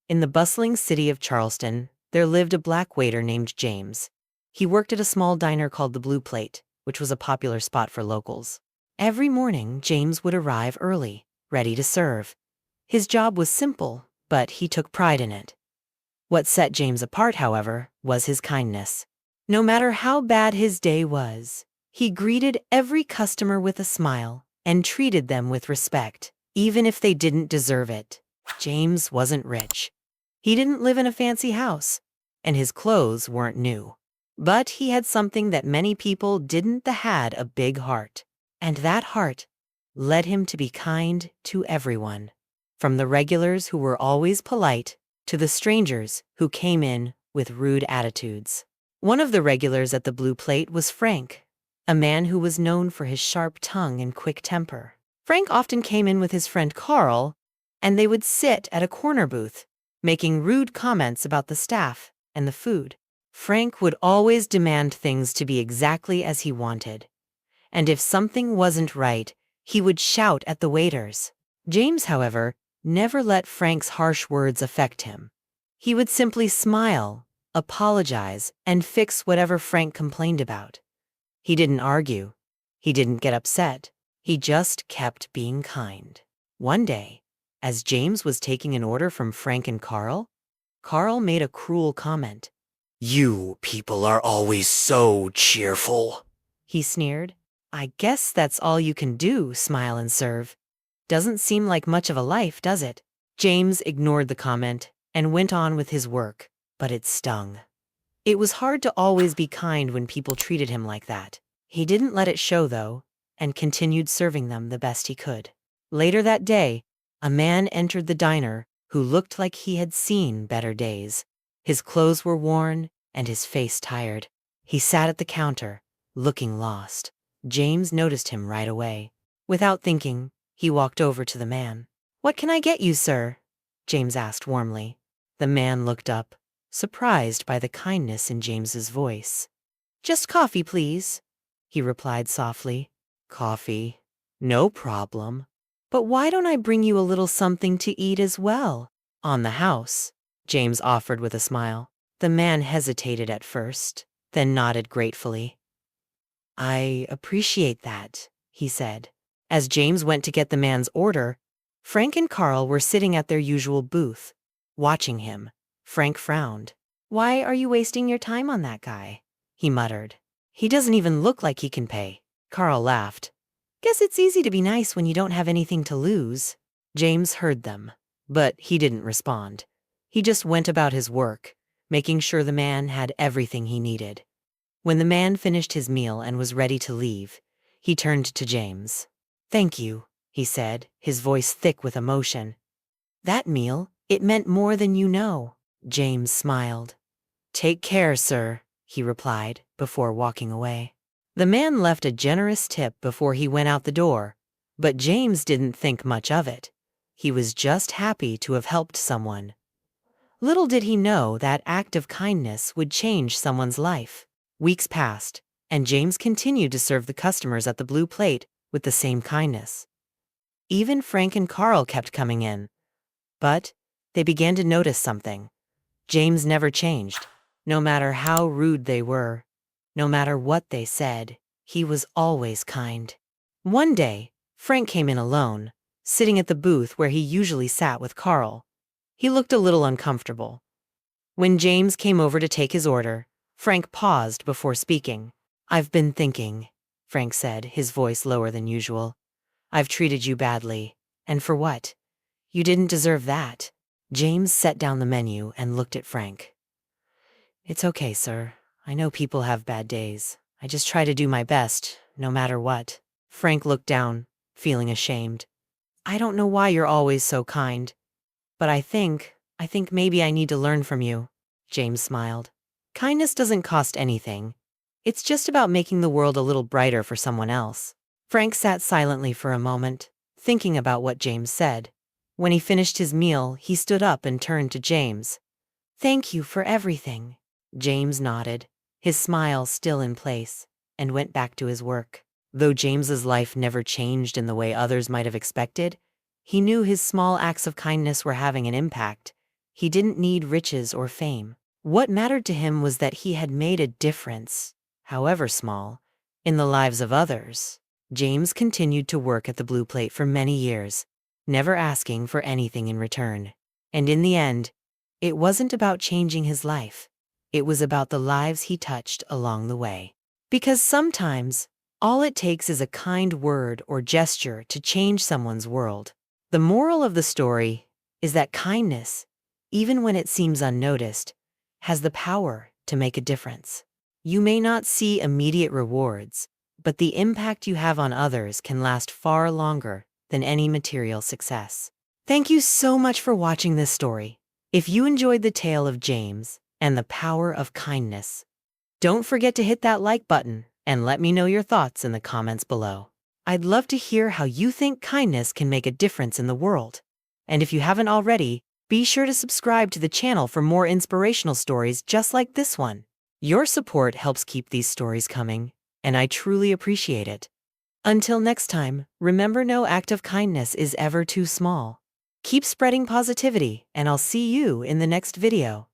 In the bustling city of Charleston, there lived a black waiter named James. He worked at a small diner called the Blue Plate, which was a popular spot for locals. Every morning, James would arrive early, ready to serve. His job was simple, but he took pride in it. What set James apart, however, was his kindness. No matter how bad his day was, he greeted every customer with a smile and treated them with respect, even if they didn't deserve it. James wasn't rich. He didn't live in a fancy house, and his clothes weren't new. But he had something that many people didn't had a big heart. And that heart led him to be kind to everyone, from the regulars who were always polite to the strangers who came in with rude attitudes. One of the regulars at the Blue Plate was Frank, a man who was known for his sharp tongue and quick temper. Frank often came in with his friend Carl, and they would sit at a corner booth, making rude comments about the staff and the food. Frank would always demand things to be exactly as he wanted. And if something wasn't right, he would shout at the waiters. James, however, never let Frank's harsh words affect him. He would simply smile, apologize, and fix whatever Frank complained about. He didn't argue. He didn't get upset. He just kept being kind. One day, as James was taking an order from Frank and Carl made a cruel comment. "You people are always so cheerful," he sneered. "I guess that's all you can do, smile and serve. Doesn't seem like much of a life, does it?" James ignored the comment and went on with his work, but it stung. It was hard to always be kind when people treated him like that. He didn't let it show, though, and continued serving them the best he could. Later that day, a man entered the diner who looked like he had seen better days. His clothes were worn and his face tired. He sat at the counter, looking lost. James noticed him right away. Without thinking, he walked over to the man. "What can I get you, sir?" James asked warmly. The man looked up, surprised by the kindness in James's voice. "Just coffee, please," he replied softly. "Coffee? No problem. But why don't I bring you a little something to eat as well?" "On the house," James offered with a smile. The man hesitated at first, then nodded gratefully. "I appreciate that," he said. As James went to get the man's order, Frank and Carl were sitting at their usual booth, watching him. Frank frowned. "Why are you wasting your time on that guy?" he muttered. "He doesn't even look like he can pay." Carl laughed. "Guess it's easy to be nice when you don't have anything to lose." James heard them, but he didn't respond. He just went about his work, making sure the man had everything he needed. When the man finished his meal and was ready to leave, he turned to James. "Thank you," he said, his voice thick with emotion. "That meal, it meant more than you know." James smiled. "Take care, sir," he replied, before walking away. The man left a generous tip before he went out the door, but James didn't think much of it. He was just happy to have helped someone. Little did he know that act of kindness would change someone's life. Weeks passed, and James continued to serve the customers at the Blue Plate with the same kindness. Even Frank and Carl kept coming in, but they began to notice something. James never changed. No matter how rude they were, no matter what they said, he was always kind. One day, Frank came in alone, sitting at the booth where he usually sat with Carl. He looked a little uncomfortable. When James came over to take his order, Frank paused before speaking. "I've been thinking," Frank said, his voice lower than usual. "I've treated you badly. And for what? You didn't deserve that." James set down the menu and looked at Frank. "It's okay, sir. I know people have bad days. I just try to do my best, no matter what." Frank looked down, feeling ashamed. "I don't know why you're always so kind, but I think maybe I need to learn from you." James smiled. "Kindness doesn't cost anything. It's just about making the world a little brighter for someone else." Frank sat silently for a moment, thinking about what James said. When he finished his meal, he stood up and turned to James. "Thank you for everything." James nodded, his smile still in place, and went back to his work. Though James's life never changed in the way others might have expected, he knew his small acts of kindness were having an impact. He didn't need riches or fame. What mattered to him was that he had made a difference, however small, in the lives of others. James continued to work at the Blue Plate for many years, never asking for anything in return. And in the end, it wasn't about changing his life. It was about the lives he touched along the way. Because sometimes, all it takes is a kind word or gesture to change someone's world. The moral of the story is that kindness, even when it seems unnoticed, has the power to make a difference. You may not see immediate rewards, but the impact you have on others can last far longer than any material success. Thank you so much for watching this story. If you enjoyed the tale of James and the power of kindness, don't forget to hit that like button and let me know your thoughts in the comments below. I'd love to hear how you think kindness can make a difference in the world. And if you haven't already, be sure to subscribe to the channel for more inspirational stories just like this one. Your support helps keep these stories coming, and I truly appreciate it. Until next time, remember, no act of kindness is ever too small. Keep spreading positivity, and I'll see you in the next video.